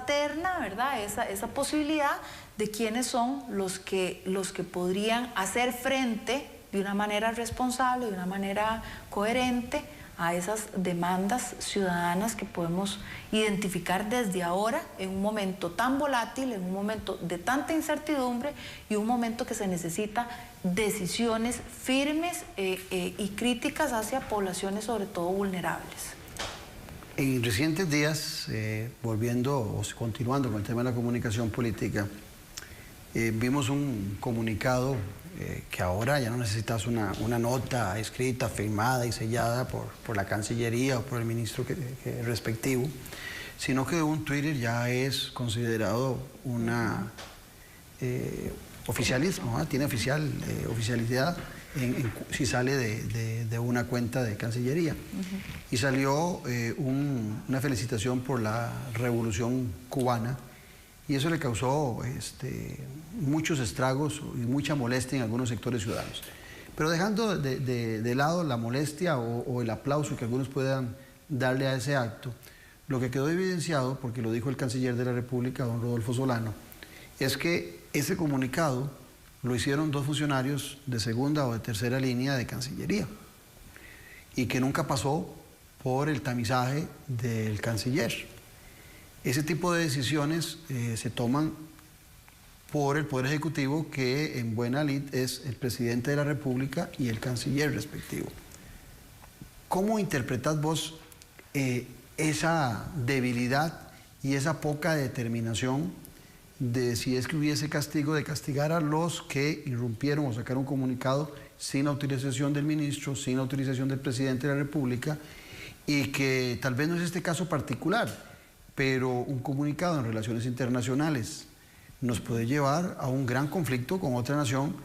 terna, ¿verdad? Esa posibilidad de quiénes son los que podrían hacer frente de una manera responsable, de una manera coherente a esas demandas ciudadanas que podemos identificar desde ahora en un momento tan volátil, en un momento de tanta incertidumbre y un momento que se necesita decisiones firmes y críticas hacia poblaciones sobre todo vulnerables. En recientes días, continuando con el tema de la comunicación política, vimos un comunicado que ahora ya no necesitas una nota escrita, firmada y sellada por la Cancillería o por el ministro respectivo, sino que un Twitter ya es considerado una oficialismo, tiene oficialidad si sale de una cuenta de Cancillería. Y salió una felicitación por la Revolución Cubana, y eso le causó muchos estragos y mucha molestia en algunos sectores ciudadanos. Pero dejando de lado la molestia o el aplauso que algunos puedan darle a ese acto, lo que quedó evidenciado, porque lo dijo el canciller de la República, don Rodolfo Solano, es que ese comunicado lo hicieron dos funcionarios de segunda o de tercera línea de Cancillería y que nunca pasó por el tamizaje del canciller. Ese tipo de decisiones se toman por el Poder Ejecutivo, que en buena lid es el presidente de la República y el canciller respectivo. ¿Cómo interpretás vos esa debilidad y esa poca determinación de si es que hubiese castigo, de castigar a los que irrumpieron o sacaron un comunicado sin autorización del ministro, sin autorización del presidente de la República, y que tal vez no es este caso particular, pero un comunicado en relaciones internacionales nos puede llevar a un gran conflicto con otra nación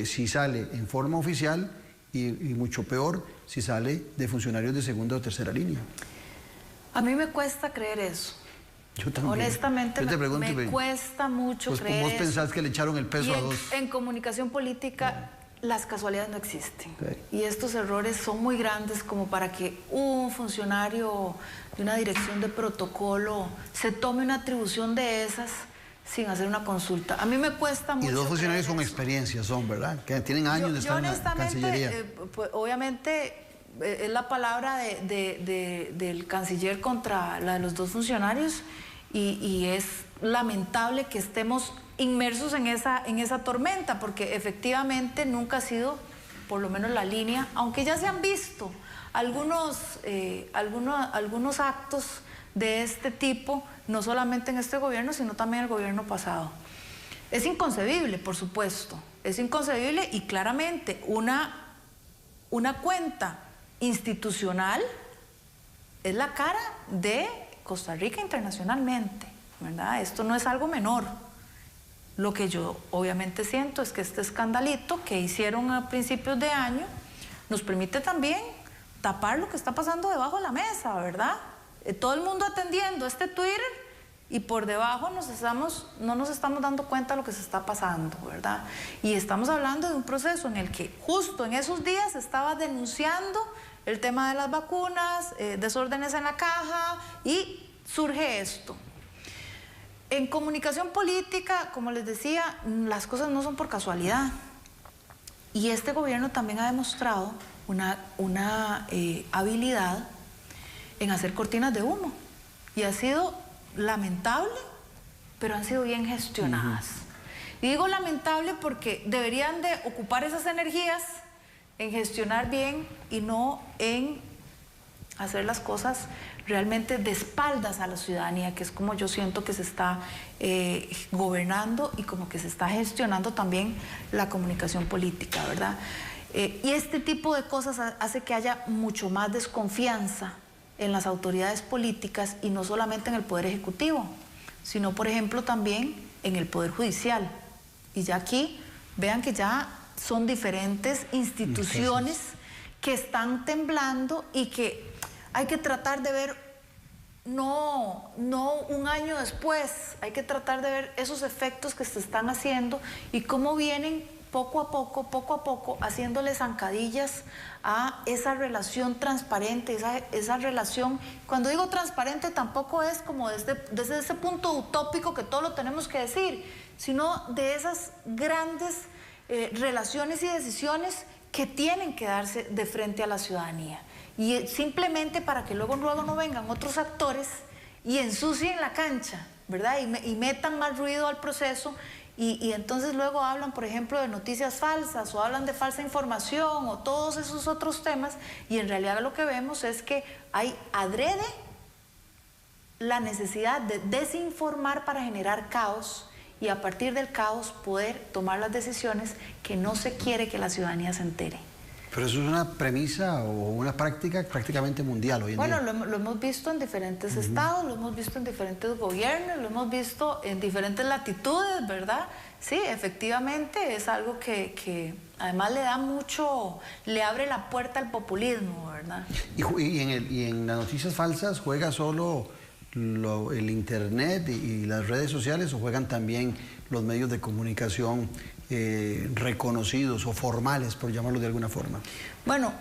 si sale en forma oficial y mucho peor si sale de funcionarios de segunda o tercera línea? A mí me cuesta creer eso. Yo también. Honestamente, me cuesta mucho creer eso. ¿Vos pensás que le echaron el peso a dos? En comunicación política, las casualidades no existen. Y estos errores son muy grandes como para que un funcionario de una dirección de protocolo se tome una atribución de esas sin hacer una consulta. A mí me cuesta mucho. Y dos funcionarios con experiencia son, ¿verdad? Que tienen años de estar en la Cancillería. Pues, obviamente es la palabra del canciller contra la de los dos funcionarios y es lamentable que estemos inmersos en esa tormenta, porque efectivamente nunca ha sido, por lo menos la línea, aunque ya se han visto algunos actos de este tipo, no solamente en este gobierno, sino también en el gobierno pasado. Es inconcebible, por supuesto, es inconcebible, y claramente una cuenta institucional es la cara de Costa Rica internacionalmente, ¿verdad? Esto no es algo menor. Lo que yo obviamente siento es que este escandalito que hicieron a principios de año nos permite también tapar lo que está pasando debajo de la mesa, ¿verdad? Todo el mundo atendiendo este Twitter y por debajo no nos estamos dando cuenta de lo que se está pasando, ¿verdad? Y estamos hablando de un proceso en el que justo en esos días se estaba denunciando el tema de las vacunas, desórdenes en la caja, y surge esto. En comunicación política, como les decía, las cosas no son por casualidad. Y este gobierno también ha demostrado una habilidad en hacer cortinas de humo. Y ha sido lamentable, pero han sido bien gestionadas. Y digo lamentable porque deberían de ocupar esas energías en gestionar bien y no en hacer las cosas realmente de espaldas a la ciudadanía, que es como yo siento que se está gobernando y como que se está gestionando también la comunicación política, ¿verdad? Y este tipo de cosas hace que haya mucho más desconfianza en las autoridades políticas y no solamente en el Poder Ejecutivo, sino, por ejemplo, también en el Poder Judicial. Y ya aquí, vean que ya son diferentes instituciones que están temblando y que hay que tratar de ver, no un año después, hay que tratar de ver esos efectos que se están haciendo y cómo vienen poco a poco, haciéndole zancadillas a esa relación transparente, esa relación, cuando digo transparente tampoco es como desde ese punto utópico que todo lo tenemos que decir, sino de esas grandes relaciones y decisiones que tienen que darse de frente a la ciudadanía. Y simplemente para que luego no vengan otros actores y ensucien la cancha, ¿verdad? Y metan mal ruido al proceso y entonces luego hablan, por ejemplo, de noticias falsas o hablan de falsa información o todos esos otros temas y en realidad lo que vemos es que hay adrede la necesidad de desinformar para generar caos y a partir del caos poder tomar las decisiones que no se quiere que la ciudadanía se entere. Pero eso es una premisa o una práctica prácticamente mundial hoy en día. Bueno, lo hemos visto en diferentes estados, lo hemos visto en diferentes gobiernos, lo hemos visto en diferentes latitudes, ¿verdad? Sí, efectivamente es algo que además le abre la puerta al populismo, ¿verdad? Y en las noticias falsas juega solo el internet y las redes sociales o juegan también los medios de comunicación reconocidos o formales, por llamarlo de alguna forma. Bueno,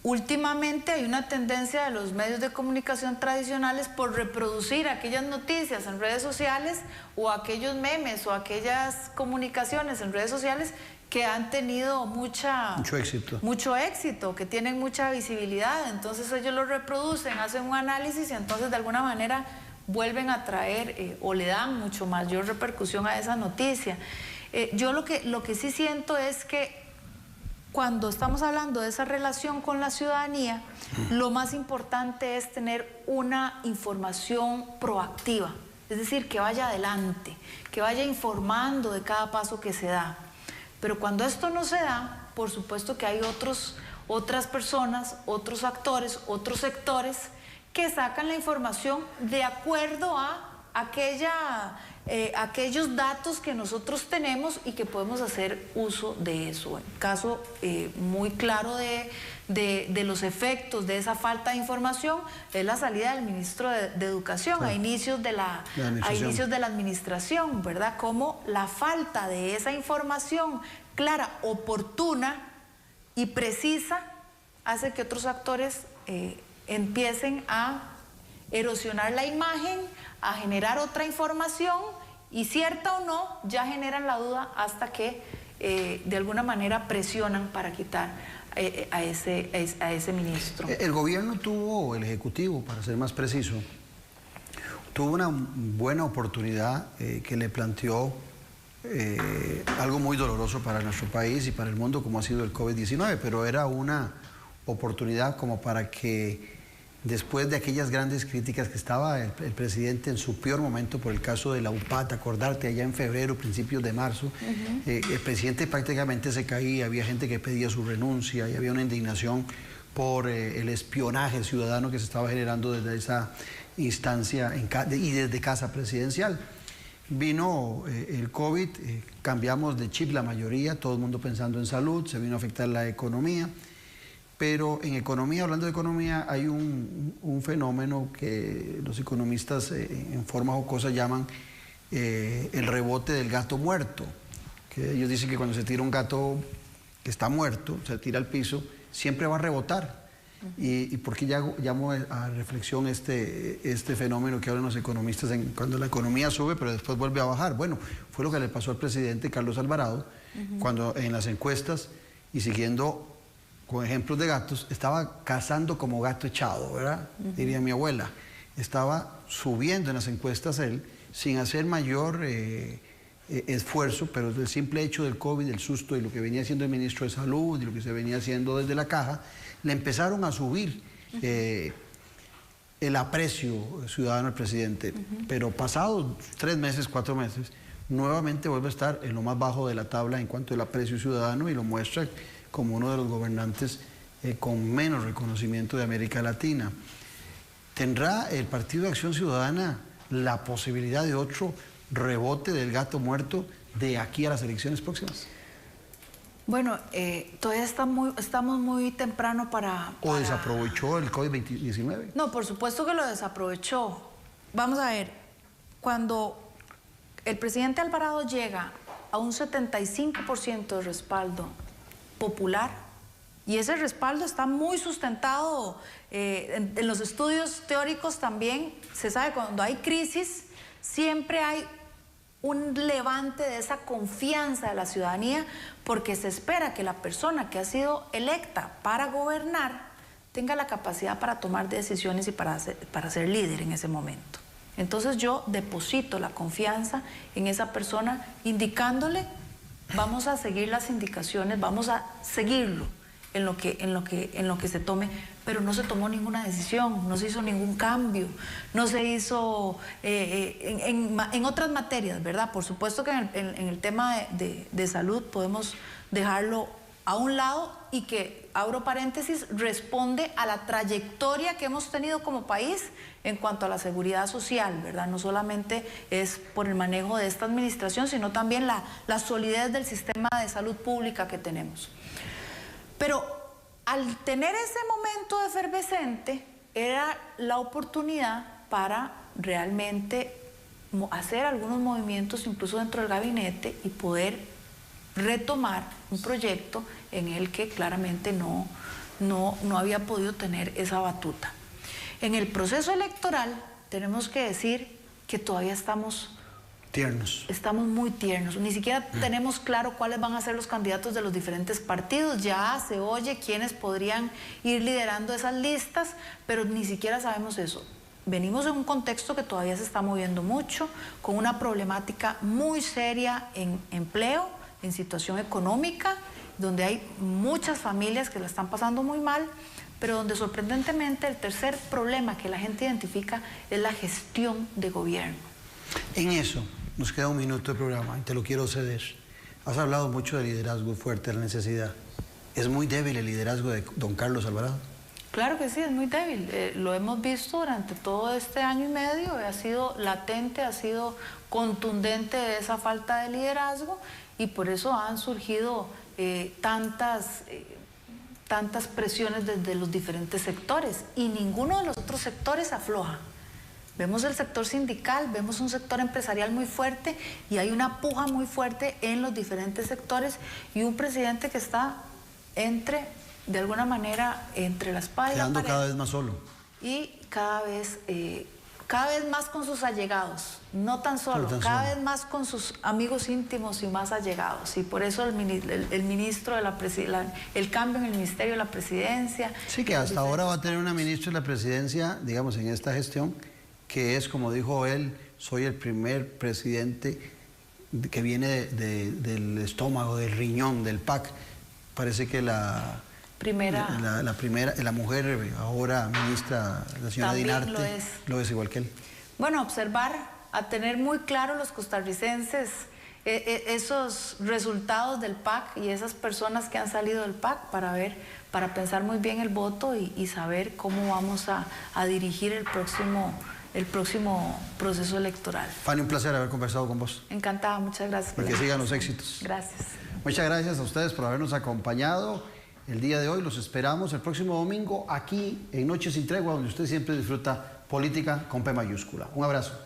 últimamente hay una tendencia de los medios de comunicación tradicionales por reproducir aquellas noticias en redes sociales o aquellos memes o aquellas comunicaciones en redes sociales que han tenido mucho éxito, que tienen mucha visibilidad. Entonces ellos lo reproducen, hacen un análisis y entonces de alguna manera vuelven a traer o le dan mucho mayor repercusión a esa noticia. Yo lo que sí siento es que cuando estamos hablando de esa relación con la ciudadanía, lo más importante es tener una información proactiva, es decir, que vaya adelante, que vaya informando de cada paso que se da. Pero cuando esto no se da, por supuesto que hay otras personas, otros actores, otros sectores que sacan la información de acuerdo a aquellos datos que nosotros tenemos y que podemos hacer uso de eso. Un caso muy claro de los efectos de esa falta de información es la salida del ministro de Educación, claro, a inicios de la administración, ¿verdad? Como la falta de esa información clara, oportuna y precisa hace que otros actores empiecen a erosionar la imagen, a generar otra información y cierta o no, ya generan la duda hasta que de alguna manera presionan para quitar a ese ministro. El gobierno tuvo, el Ejecutivo, para ser más preciso, tuvo una buena oportunidad que le planteó algo muy doloroso para nuestro país y para el mundo como ha sido el COVID-19, pero era una oportunidad como para que después de aquellas grandes críticas que estaba el presidente en su peor momento por el caso de la UPAT, acordarte allá en febrero, principios de marzo, el presidente prácticamente se caía, había gente que pedía su renuncia y había una indignación por el espionaje ciudadano que se estaba generando desde esa instancia y desde Casa Presidencial. Vino el COVID, cambiamos de chip la mayoría, todo el mundo pensando en salud, se vino a afectar la economía. Pero en economía, hablando de economía, hay un fenómeno que los economistas en forma jocosa llaman el rebote del gato muerto. Que ellos dicen que cuando se tira un gato que está muerto, se tira al piso, siempre va a rebotar. ¿Y por qué llamo a reflexión este fenómeno que hablan los economistas cuando la economía sube pero después vuelve a bajar? Bueno, fue lo que le pasó al presidente Carlos Alvarado cuando en las encuestas y siguiendo con ejemplos de gatos, estaba cazando como gato echado, ¿verdad? Diría mi abuela. Estaba subiendo en las encuestas él, sin hacer mayor esfuerzo, pero el simple hecho del COVID, el susto y lo que venía haciendo el ministro de Salud y lo que se venía haciendo desde la caja, le empezaron a subir el aprecio ciudadano al presidente. Pero pasados 3 meses, 4 meses, nuevamente vuelve a estar en lo más bajo de la tabla en cuanto al aprecio ciudadano y lo muestra como uno de los gobernantes con menos reconocimiento de América Latina. ¿Tendrá el Partido de Acción Ciudadana la posibilidad de otro rebote del gato muerto de aquí a las elecciones próximas? Bueno, todavía estamos muy temprano para... ¿O desaprovechó el COVID-19? No, por supuesto que lo desaprovechó. Vamos a ver, cuando el presidente Alvarado llega a un 75% de respaldo popular, y ese respaldo está muy sustentado en los estudios teóricos también, se sabe cuando hay crisis, siempre hay un levante de esa confianza de la ciudadanía, porque se espera que la persona que ha sido electa para gobernar tenga la capacidad para tomar decisiones y para ser líder en ese momento. Entonces yo deposito la confianza en esa persona, indicándole, vamos a seguir las indicaciones, vamos a seguirlo en lo que se tome, pero no se tomó ninguna decisión, no se hizo ningún cambio, no se hizo en otras materias, ¿verdad? Por supuesto que en el tema de salud podemos dejarlo a un lado y que, abro paréntesis, responde a la trayectoria que hemos tenido como país en cuanto a la seguridad social, ¿verdad? No solamente es por el manejo de esta administración, sino también la solidez del sistema de salud pública que tenemos. Pero al tener ese momento efervescente, era la oportunidad para realmente hacer algunos movimientos incluso dentro del gabinete y poder retomar un proyecto en el que claramente no había podido tener esa batuta. En el proceso electoral tenemos que decir que todavía estamos tiernos. Estamos muy tiernos, ni siquiera tenemos claro cuáles van a ser los candidatos de los diferentes partidos. Ya se oye quiénes podrían ir liderando esas listas, pero ni siquiera sabemos eso. Venimos en un contexto que todavía se está moviendo mucho, con una problemática muy seria en empleo, en situación económica, donde hay muchas familias que la están pasando muy mal, pero donde sorprendentemente el tercer problema que la gente identifica es la gestión de gobierno. En eso, nos queda un minuto de programa y te lo quiero ceder. Has hablado mucho de liderazgo fuerte, de la necesidad. ¿Es muy débil el liderazgo de don Carlos Alvarado? Claro que sí, es muy débil. Lo hemos visto durante todo este año y medio. Ha sido latente, ha sido contundente esa falta de liderazgo y por eso han surgido tantas presiones desde los diferentes sectores y ninguno de los otros sectores afloja. Vemos el sector sindical, vemos un sector empresarial muy fuerte y hay una puja muy fuerte en los diferentes sectores y un presidente que está de alguna manera, entre la espada y la pared. Quedando cada vez más solo. Y cada vez más con sus allegados, no tan solo, cada vez más con sus amigos íntimos y más allegados. Y por eso el ministro de el cambio en el Ministerio de la Presidencia. Sí, que hasta ahora va a tener una ministra de la Presidencia, digamos, en esta gestión, que es, como dijo él, soy el primer presidente que viene del estómago, del riñón, del PAC. Parece que la mujer, ahora ministra, la señora Dinarte, lo es igual que él. Bueno, a tener muy claro los costarricenses esos resultados del PAC y esas personas que han salido del PAC para pensar muy bien el voto y saber cómo vamos a dirigir el próximo proceso electoral. Fanny, un placer haber conversado con vos. Encantada, muchas gracias. Porque sigan los éxitos. Gracias. Muchas gracias a ustedes por habernos acompañado el día de hoy. Los esperamos el próximo domingo aquí en Noche Sin Tregua, donde usted siempre disfruta política con P mayúscula. Un abrazo.